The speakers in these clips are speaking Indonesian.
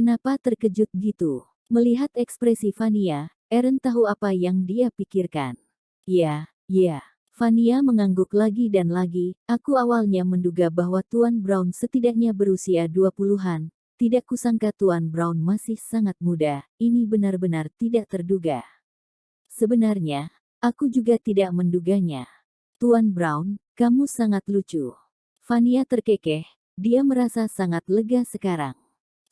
Kenapa terkejut gitu? Melihat ekspresi Vania, Eren tahu apa yang dia pikirkan. Ya, ya. Vania mengangguk lagi dan lagi. Aku awalnya menduga bahwa Tuan Brown setidaknya berusia 20-an. Tidak kusangka Tuan Brown masih sangat muda. Ini benar-benar tidak terduga. Sebenarnya, aku juga tidak menduganya. Tuan Brown, kamu sangat lucu. Vania terkekeh. Dia merasa sangat lega sekarang.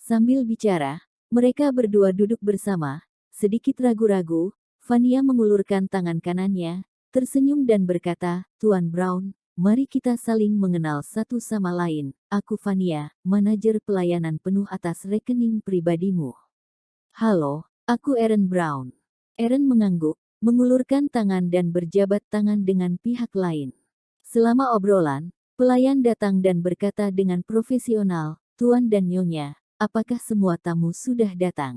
Sambil bicara, mereka berdua duduk bersama. Sedikit ragu-ragu, Vania mengulurkan tangan kanannya, tersenyum dan berkata, Tuan Brown, mari kita saling mengenal satu sama lain. Aku Vania, manajer pelayanan penuh atas rekening pribadimu. Halo, aku Eren Brown. Eren mengangguk, mengulurkan tangan dan berjabat tangan dengan pihak lain. Selama obrolan, pelayan datang dan berkata dengan profesional, Tuan dan Nyonya, apakah semua tamu sudah datang?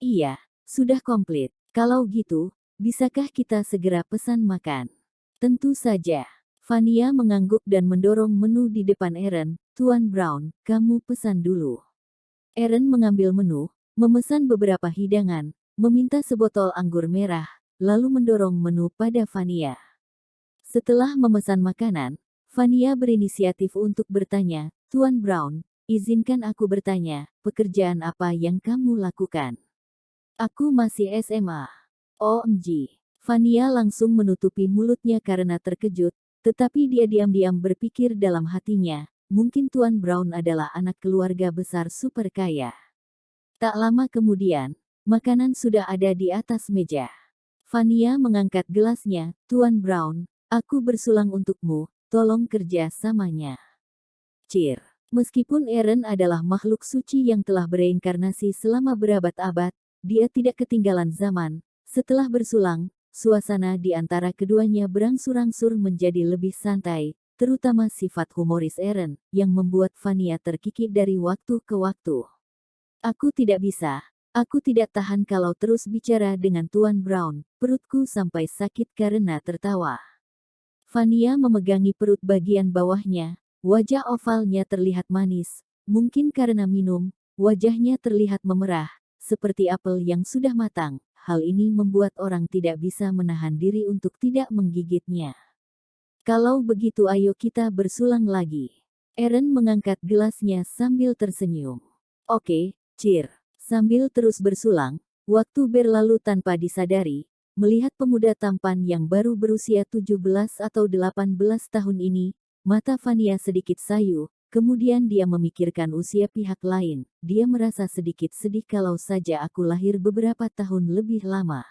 Iya, sudah komplit. Kalau gitu, bisakah kita segera pesan makan? Tentu saja. Vania mengangguk dan mendorong menu di depan Eren. Tuan Brown, kamu pesan dulu. Eren mengambil menu, memesan beberapa hidangan, meminta sebotol anggur merah, lalu mendorong menu pada Vania. Setelah memesan makanan, Vania berinisiatif untuk bertanya, Tuan Brown, izinkan aku bertanya, pekerjaan apa yang kamu lakukan? Aku masih SMA. OMG. Vania langsung menutupi mulutnya karena terkejut, tetapi dia diam-diam berpikir dalam hatinya, mungkin Tuan Brown adalah anak keluarga besar super kaya. Tak lama kemudian, makanan sudah ada di atas meja. Vania mengangkat gelasnya, Tuan Brown, aku bersulang untukmu, tolong kerja samanya. Cheer. Meskipun Eren adalah makhluk suci yang telah bereinkarnasi selama berabad-abad, dia tidak ketinggalan zaman. Setelah bersulang, suasana di antara keduanya berangsur-angsur menjadi lebih santai, terutama sifat humoris Eren, yang membuat Vania terkikik dari waktu ke waktu. Aku tidak bisa. Aku tidak tahan kalau terus bicara dengan Tuan Brown. Perutku sampai sakit karena tertawa. Vania memegangi perut bagian bawahnya. Wajah ovalnya terlihat manis. Mungkin karena minum, wajahnya terlihat memerah, seperti apel yang sudah matang. Hal ini membuat orang tidak bisa menahan diri untuk tidak menggigitnya. Kalau begitu ayo kita bersulang lagi. Eren mengangkat gelasnya sambil tersenyum. Oke. Cheer. Sambil terus bersulang, waktu berlalu tanpa disadari, melihat pemuda tampan yang baru berusia 17 atau 18 tahun ini, mata Vania sedikit sayu, kemudian dia memikirkan usia pihak lain, dia merasa sedikit sedih kalau saja aku lahir beberapa tahun lebih lama.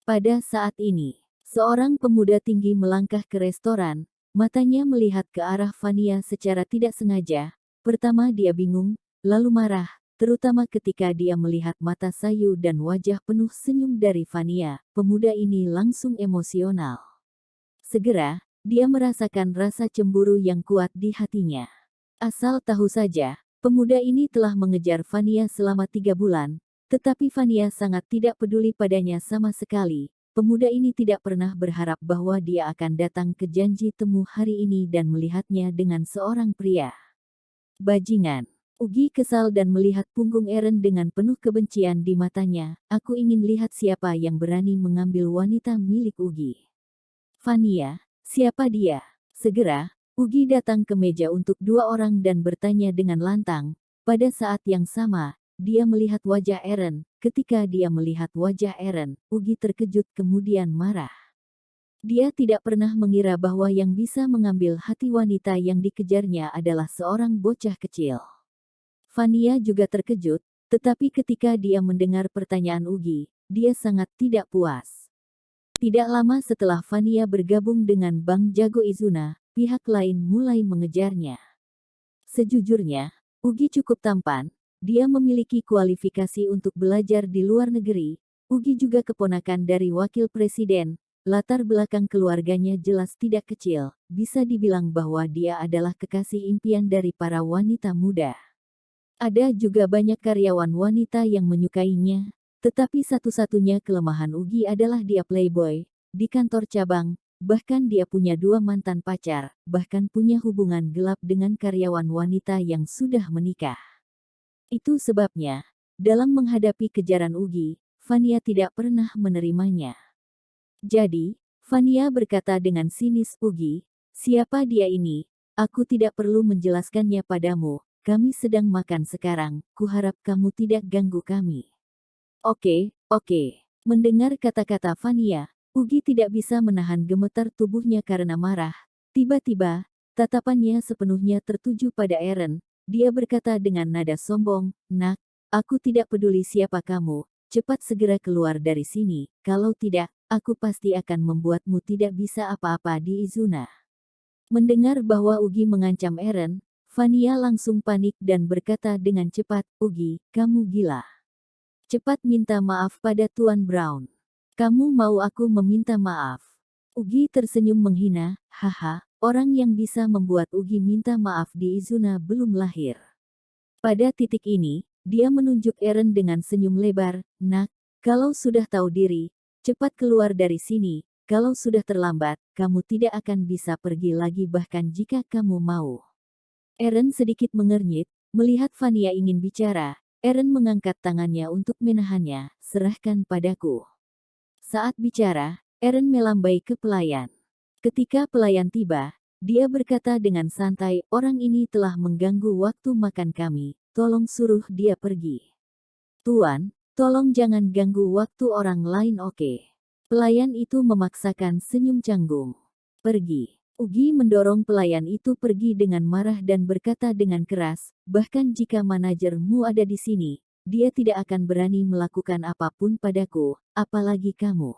Pada saat ini, seorang pemuda tinggi melangkah ke restoran, matanya melihat ke arah Vania secara tidak sengaja, pertama dia bingung, lalu marah, terutama ketika dia melihat mata sayu dan wajah penuh senyum dari Vania, pemuda ini langsung emosional. Segera, dia merasakan rasa cemburu yang kuat di hatinya. Asal tahu saja, pemuda ini telah mengejar Vania selama 3 bulan, tetapi Vania sangat tidak peduli padanya sama sekali. Pemuda ini tidak pernah berharap bahwa dia akan datang ke janji temu hari ini dan melihatnya dengan seorang pria. Bajingan. Ugi kesal dan melihat punggung Eren dengan penuh kebencian di matanya. Aku ingin lihat siapa yang berani mengambil wanita milik Ugi. Vania, siapa dia? Segera, Ugi datang ke meja untuk 2 orang dan bertanya dengan lantang. Pada saat yang sama, dia melihat wajah Eren. Ketika dia melihat wajah Eren, Ugi terkejut kemudian marah. Dia tidak pernah mengira bahwa yang bisa mengambil hati wanita yang dikejarnya adalah seorang bocah kecil. Vania juga terkejut, tetapi ketika dia mendengar pertanyaan Ugi, dia sangat tidak puas. Tidak lama setelah Vania bergabung dengan Bank Jago Izuna, pihak lain mulai mengejarnya. Sejujurnya, Ugi cukup tampan, dia memiliki kualifikasi untuk belajar di luar negeri. Ugi juga keponakan dari wakil presiden, latar belakang keluarganya jelas tidak kecil, bisa dibilang bahwa dia adalah kekasih impian dari para wanita muda. Ada juga banyak karyawan wanita yang menyukainya, tetapi satu-satunya kelemahan Ugi adalah dia playboy, di kantor cabang, bahkan dia punya 2 mantan pacar, bahkan punya hubungan gelap dengan karyawan wanita yang sudah menikah. Itu sebabnya, dalam menghadapi kejaran Ugi, Vania tidak pernah menerimanya. Jadi, Vania berkata dengan sinis, Ugi, siapa dia ini? Aku tidak perlu menjelaskannya padamu, kami sedang makan sekarang, kuharap kamu tidak ganggu kami. Oke, oke. Mendengar kata-kata Vania, Ugi tidak bisa menahan gemetar tubuhnya karena marah. Tiba-tiba, tatapannya sepenuhnya tertuju pada Eren. Dia berkata dengan nada sombong, Nak, aku tidak peduli siapa kamu, cepat segera keluar dari sini, kalau tidak, aku pasti akan membuatmu tidak bisa apa-apa di Izuna. Mendengar bahwa Ugi mengancam Eren, Vania langsung panik dan berkata dengan cepat, Ugi, kamu gila. Cepat minta maaf pada Tuan Brown. Kamu mau aku meminta maaf? Ugi tersenyum menghina, haha, orang yang bisa membuat Ugi minta maaf di Izuna belum lahir. Pada titik ini, dia menunjuk Eren dengan senyum lebar, Nak, kalau sudah tahu diri, cepat keluar dari sini, kalau sudah terlambat, kamu tidak akan bisa pergi lagi bahkan jika kamu mau. Eren sedikit mengernyit, melihat Vania ingin bicara, Eren mengangkat tangannya untuk menahannya, serahkan padaku. Saat bicara, Eren melambai ke pelayan. Ketika pelayan tiba, dia berkata dengan santai, orang ini telah mengganggu waktu makan kami, tolong suruh dia pergi. Tuan, tolong jangan ganggu waktu orang lain oke. Pelayan itu memaksakan senyum canggung. Pergi. Ugi mendorong pelayan itu pergi dengan marah dan berkata dengan keras, bahkan jika manajermu ada di sini, dia tidak akan berani melakukan apapun padaku, apalagi kamu.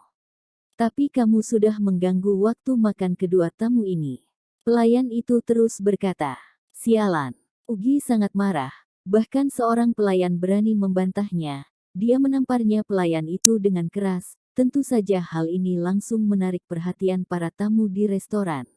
Tapi kamu sudah mengganggu waktu makan kedua tamu ini. Pelayan itu terus berkata, sialan. Ugi sangat marah, bahkan seorang pelayan berani membantahnya. Dia menamparnya pelayan itu dengan keras, tentu saja hal ini langsung menarik perhatian para tamu di restoran.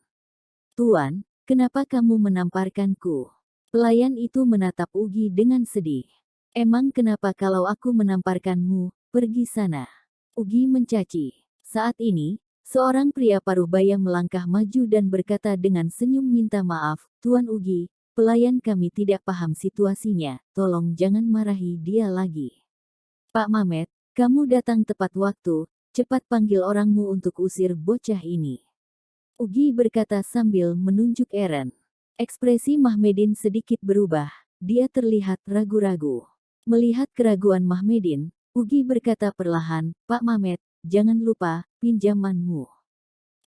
Tuan, kenapa kamu menamparkanku? Pelayan itu menatap Ugi dengan sedih. Emang kenapa kalau aku menamparkanmu, pergi sana. Ugi mencaci. Saat ini, seorang pria parubaya melangkah maju dan berkata dengan senyum minta maaf, Tuan Ugi, pelayan kami tidak paham situasinya, tolong jangan marahi dia lagi. Pak Mamet, kamu datang tepat waktu, cepat panggil orangmu untuk usir bocah ini. Ugi berkata sambil menunjuk Eren. Ekspresi Mahmedin sedikit berubah, dia terlihat ragu-ragu. Melihat keraguan Mahmedin, Ugi berkata perlahan, Pak Mamet, jangan lupa, pinjamanmu.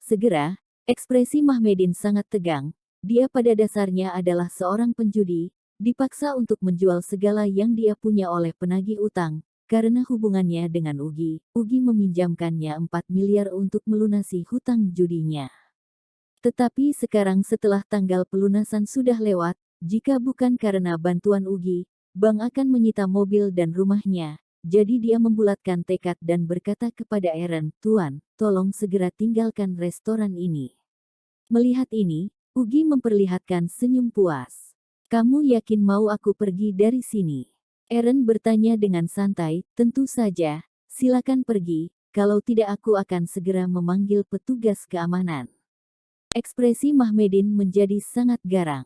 Segera, ekspresi Mahmedin sangat tegang, dia pada dasarnya adalah seorang penjudi, dipaksa untuk menjual segala yang dia punya oleh penagih utang, karena hubungannya dengan Ugi, Ugi meminjamkannya 4 miliar untuk melunasi hutang judinya. Tetapi sekarang setelah tanggal pelunasan sudah lewat, jika bukan karena bantuan Ugi, bank akan menyita mobil dan rumahnya. Jadi dia membulatkan tekad dan berkata kepada Eren, Tuan, tolong segera tinggalkan restoran ini. Melihat ini, Ugi memperlihatkan senyum puas. Kamu yakin mau aku pergi dari sini? Eren bertanya dengan santai, tentu saja, silakan pergi, kalau tidak aku akan segera memanggil petugas keamanan. Ekspresi Mahmedin menjadi sangat garang.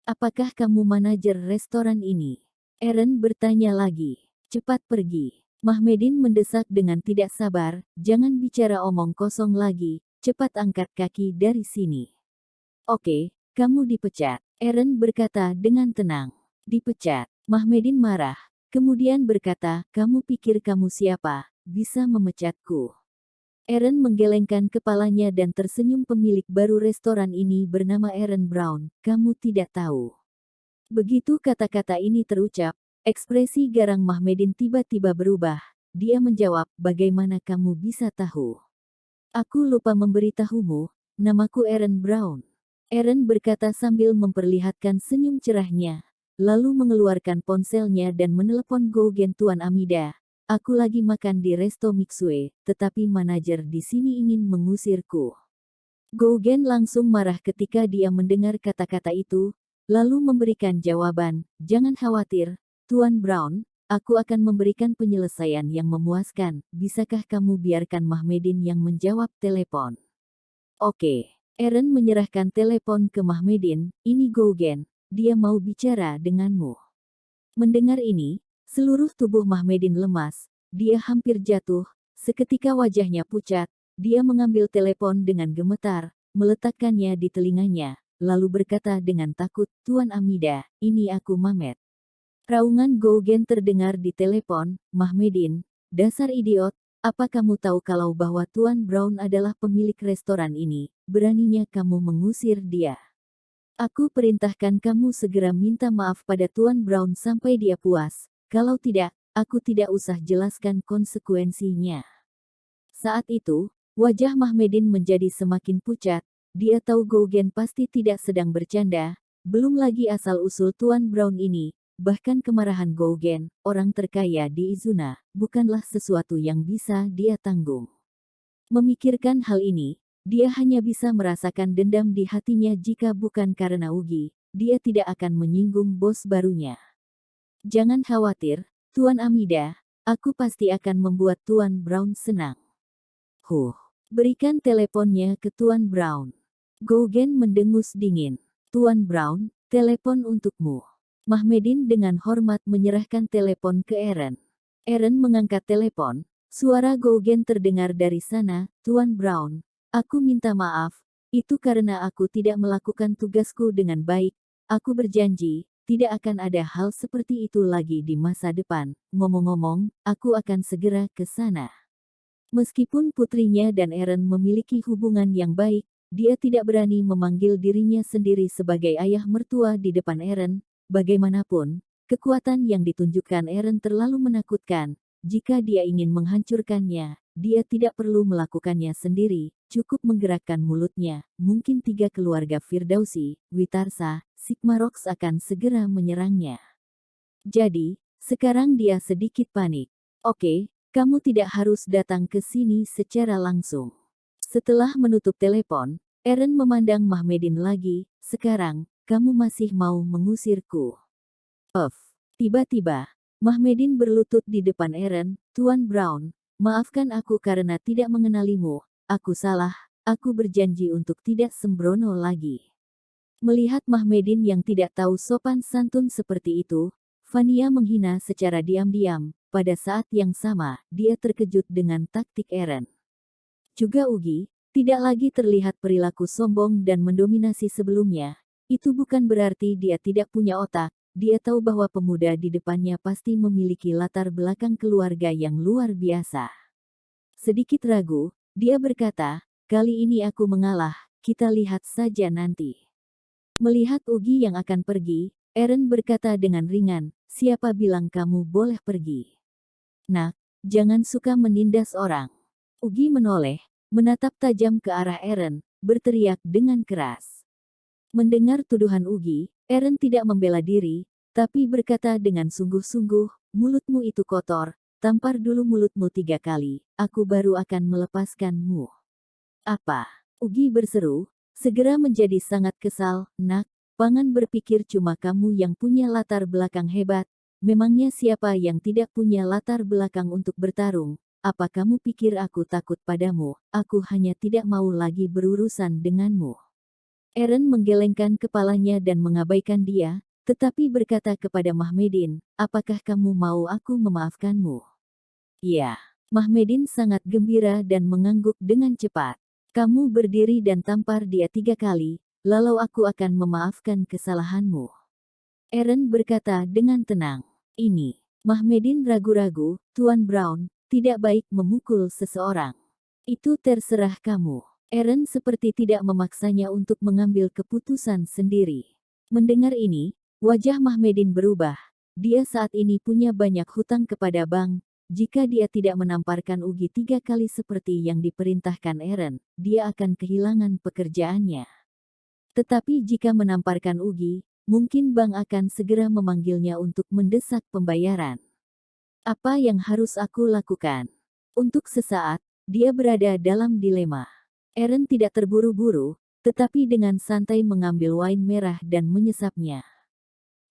Apakah kamu manajer restoran ini? Eren bertanya lagi. Cepat pergi. Mahmedin mendesak dengan tidak sabar, jangan bicara omong kosong lagi, cepat angkat kaki dari sini. Oke, kamu dipecat. Eren berkata dengan tenang. Dipecat. Mahmedin marah, kemudian berkata, kamu pikir kamu siapa, bisa memecatku? Eren menggelengkan kepalanya dan tersenyum. Pemilik baru restoran ini bernama Eren Brown, kamu tidak tahu. Begitu kata-kata ini terucap, ekspresi garang Mahmedin tiba-tiba berubah. Dia menjawab, bagaimana kamu bisa tahu? Aku lupa memberitahumu, namaku Eren Brown. Eren berkata sambil memperlihatkan senyum cerahnya, lalu mengeluarkan ponselnya dan menelepon Gougen Tuan Amida. Aku lagi makan di resto Mixue, tetapi manajer di sini ingin mengusirku. Gougen langsung marah ketika dia mendengar kata-kata itu, lalu memberikan jawaban, jangan khawatir, Tuan Brown, aku akan memberikan penyelesaian yang memuaskan, bisakah kamu biarkan Mahmedin yang menjawab telepon? Oke, Eren menyerahkan telepon ke Mahmedin, ini Gougen, dia mau bicara denganmu. Mendengar ini, seluruh tubuh Mahmedin lemas, dia hampir jatuh, seketika wajahnya pucat, dia mengambil telepon dengan gemetar, meletakkannya di telinganya, lalu berkata dengan takut, "Tuan Amida, ini aku Mamet." Raungan Gougen terdengar di telepon. "Mahmedin, dasar idiot, apa kamu tahu kalau bahwa Tuan Brown adalah pemilik restoran ini? Beraninya kamu mengusir dia. Aku perintahkan kamu segera minta maaf pada Tuan Brown sampai dia puas. Kalau tidak, aku tidak usah jelaskan konsekuensinya." Saat itu, wajah Mahmedin menjadi semakin pucat. Dia tahu Gougen pasti tidak sedang bercanda. Belum lagi asal-usul Tuan Brown ini, bahkan kemarahan Gougen, orang terkaya di Izuna, bukanlah sesuatu yang bisa dia tanggung. Memikirkan hal ini, dia hanya bisa merasakan dendam di hatinya jika bukan karena Ugi, dia tidak akan menyinggung bos barunya. "Jangan khawatir, Tuan Amida, aku pasti akan membuat Tuan Brown senang." Berikan teleponnya ke Tuan Brown. Gougen mendengus dingin. "Tuan Brown, telepon untukmu." Mahmedin dengan hormat menyerahkan telepon ke Eren. Eren mengangkat telepon. Suara Gougen terdengar dari sana, "Tuan Brown, aku minta maaf, itu karena aku tidak melakukan tugasku dengan baik. Aku berjanji, tidak akan ada hal seperti itu lagi di masa depan. Ngomong-ngomong, aku akan segera ke sana." Meskipun putrinya dan Eren memiliki hubungan yang baik, dia tidak berani memanggil dirinya sendiri sebagai ayah mertua di depan Eren. Bagaimanapun, kekuatan yang ditunjukkan Eren terlalu menakutkan. Jika dia ingin menghancurkannya, dia tidak perlu melakukannya sendiri, cukup menggerakkan mulutnya. Mungkin 3 keluarga Firdausi, Witarsa, Sigmarox akan segera menyerangnya. Jadi, sekarang dia sedikit panik. "Oke, kamu tidak harus datang ke sini secara langsung." Setelah menutup telepon, Eren memandang Mahmedin lagi. "Sekarang, kamu masih mau mengusirku?" Tiba-tiba, Mahmedin berlutut di depan Eren. "Tuan Brown, maafkan aku karena tidak mengenalimu. Aku salah, aku berjanji untuk tidak sembrono lagi." Melihat Mahmedin yang tidak tahu sopan santun seperti itu, Fania menghina secara diam-diam. Pada saat yang sama, dia terkejut dengan taktik Eren. Juga Ugi, tidak lagi terlihat perilaku sombong dan mendominasi sebelumnya. Itu bukan berarti dia tidak punya otak. Dia tahu bahwa pemuda di depannya pasti memiliki latar belakang keluarga yang luar biasa. Sedikit ragu, dia berkata, "Kali ini aku mengalah, kita lihat saja nanti." Melihat Ugi yang akan pergi, Eren berkata dengan ringan, "Siapa bilang kamu boleh pergi? Nak, jangan suka menindas orang." Ugi menoleh, menatap tajam ke arah Eren, berteriak dengan keras. Mendengar tuduhan Ugi, Eren tidak membela diri, tapi berkata dengan sungguh-sungguh, "Mulutmu itu kotor, tampar dulu mulutmu 3 kali, aku baru akan melepaskanmu." "Apa?" Ugi berseru, segera menjadi sangat kesal. "Nak, Pangan berpikir cuma kamu yang punya latar belakang hebat. Memangnya siapa yang tidak punya latar belakang untuk bertarung? Apa kamu pikir aku takut padamu? Aku hanya tidak mau lagi berurusan denganmu." Eren menggelengkan kepalanya dan mengabaikan dia, tetapi berkata kepada Mahmedin, "Apakah kamu mau aku memaafkanmu?" "Ya." Mahmedin sangat gembira dan mengangguk dengan cepat. "Kamu berdiri dan tampar dia 3 kali, lalu aku akan memaafkan kesalahanmu." Eren berkata dengan tenang. "Ini." Mahmedin ragu-ragu, "Tuan Brown, tidak baik memukul seseorang. Itu terserah kamu." Eren seperti tidak memaksanya untuk mengambil keputusan sendiri. Mendengar ini, wajah Mahmedin berubah. Dia saat ini punya banyak hutang kepada bank. Jika dia tidak menamparkan Ugi 3 kali seperti yang diperintahkan Eren, dia akan kehilangan pekerjaannya. Tetapi jika menamparkan Ugi, mungkin bank akan segera memanggilnya untuk mendesak pembayaran. Apa yang harus aku lakukan? Untuk sesaat, dia berada dalam dilema. Eren tidak terburu-buru, tetapi dengan santai mengambil wine merah dan menyesapnya.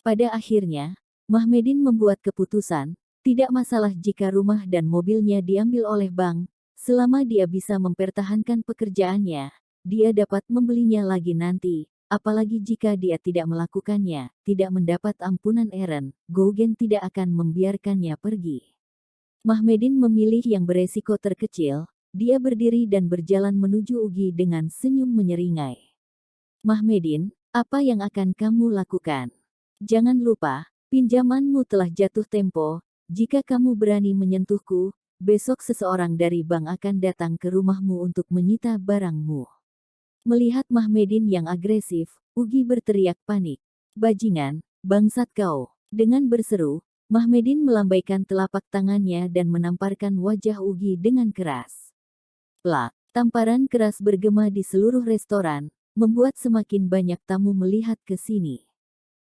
Pada akhirnya, Mahmedin membuat keputusan, tidak masalah jika rumah dan mobilnya diambil oleh bank, selama dia bisa mempertahankan pekerjaannya, dia dapat membelinya lagi nanti. apalagi jika dia tidak melakukannya, tidak mendapat ampunan Eren, Gougen tidak akan membiarkannya pergi. Mahmedin memilih yang beresiko terkecil, dia berdiri dan berjalan menuju Ugi dengan senyum menyeringai. Mahmedin, apa yang akan kamu lakukan? Jangan lupa, pinjamanmu telah jatuh tempo, jika kamu berani menyentuhku, besok seseorang dari bank akan datang ke rumahmu untuk menyita barangmu. Melihat Mahmedin yang agresif, Ugi berteriak panik. Bajingan, bangsat kau. Dengan berseru, Mahmedin melambaikan telapak tangannya dan menamparkan wajah Ugi dengan keras. Plak, tamparan keras bergema di seluruh restoran, membuat semakin banyak tamu melihat ke sini.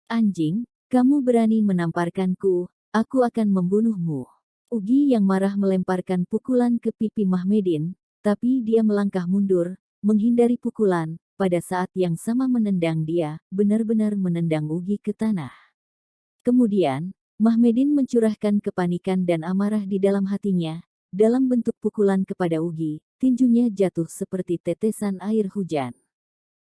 Anjing, kamu berani menamparkanku, aku akan membunuhmu. Ugi yang marah melemparkan pukulan ke pipi Mahmedin, tapi dia melangkah mundur, menghindari pukulan, pada saat yang sama menendang dia, benar-benar menendang Ugi ke tanah. Kemudian, Mahmedin mencurahkan kepanikan dan amarah di dalam hatinya, dalam bentuk pukulan kepada Ugi, tinjunya jatuh seperti tetesan air hujan.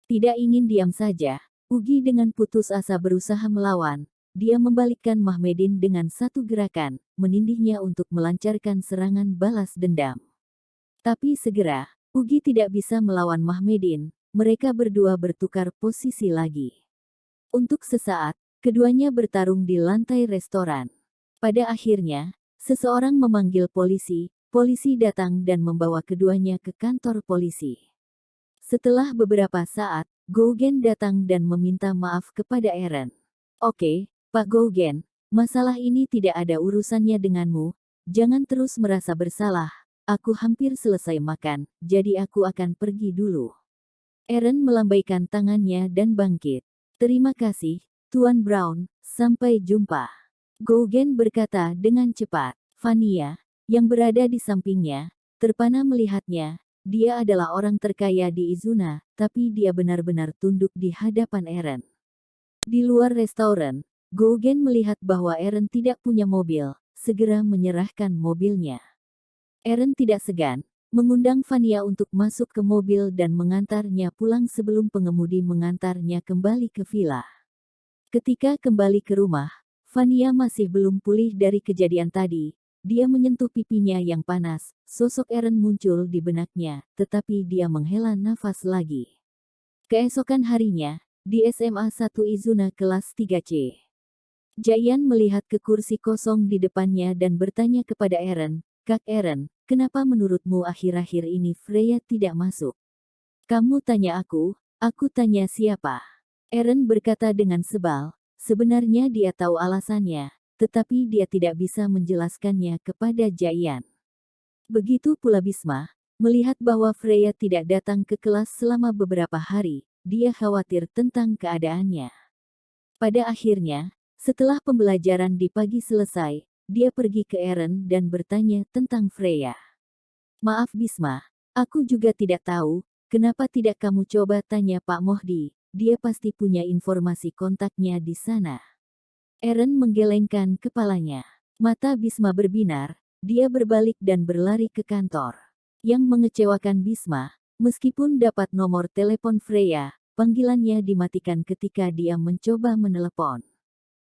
Tidak ingin diam saja, Ugi dengan putus asa berusaha melawan, dia membalikkan Mahmedin dengan satu gerakan, menindihnya untuk melancarkan serangan balas dendam. Tapi segera, Ugi tidak bisa melawan Mahmedin, mereka berdua bertukar posisi lagi. Untuk sesaat, keduanya bertarung di lantai restoran. Pada akhirnya, seseorang memanggil polisi, polisi datang dan membawa keduanya ke kantor polisi. Setelah beberapa saat, Gougen datang dan meminta maaf kepada Eren. Oke, Pak Gougen, masalah ini tidak ada urusannya denganmu, jangan terus merasa bersalah, aku hampir selesai makan, jadi aku akan pergi dulu. Eren melambaikan tangannya dan bangkit. Terima kasih, Tuan Brown, sampai jumpa. Gougen berkata dengan cepat. Vania, yang berada di sampingnya, terpana melihatnya. Dia adalah orang terkaya di Izuna, tapi dia benar-benar tunduk di hadapan Eren. Di luar restoran, Gougen melihat bahwa Eren tidak punya mobil, segera menyerahkan mobilnya. Eren tidak segan, mengundang Vania untuk masuk ke mobil dan mengantarnya pulang sebelum pengemudi mengantarnya kembali ke villa. Ketika kembali ke rumah, Vania masih belum pulih dari kejadian tadi. Dia menyentuh pipinya yang panas, sosok Eren muncul di benaknya, tetapi dia menghela nafas lagi. Keesokan harinya, di SMA 1 Izuna kelas 3C. Jayan melihat ke kursi kosong di depannya dan bertanya kepada Eren, Kak Eren, kenapa menurutmu akhir-akhir ini Freya tidak masuk? Kamu tanya aku tanya siapa? Eren berkata dengan sebal, sebenarnya dia tahu alasannya, tetapi dia tidak bisa menjelaskannya kepada Jayan. Begitu pula Bisma, melihat bahwa Freya tidak datang ke kelas selama beberapa hari, dia khawatir tentang keadaannya. Pada akhirnya, setelah pembelajaran di pagi selesai, dia pergi ke Eren dan bertanya tentang Freya. Maaf Bisma, aku juga tidak tahu, kenapa tidak kamu coba tanya Pak Mohdi, dia pasti punya informasi kontaknya di sana. Eren menggelengkan kepalanya. Mata Bisma berbinar, dia berbalik dan berlari ke kantor. Yang mengecewakan Bisma, meskipun dapat nomor telepon Freya, panggilannya dimatikan ketika dia mencoba menelepon.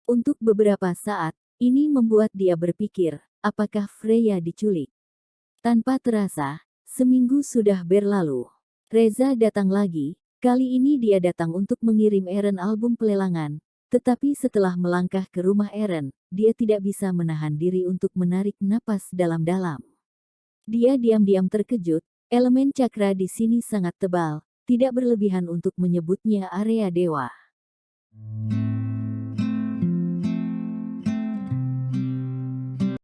Untuk beberapa saat, ini membuat dia berpikir, apakah Freya diculik? Tanpa terasa, seminggu sudah berlalu. Reza datang lagi, kali ini dia datang untuk mengirim Eren album pelelangan, tetapi setelah melangkah ke rumah Eren, dia tidak bisa menahan diri untuk menarik napas dalam-dalam. Dia diam-diam terkejut, elemen cakra di sini sangat tebal, tidak berlebihan untuk menyebutnya area dewa.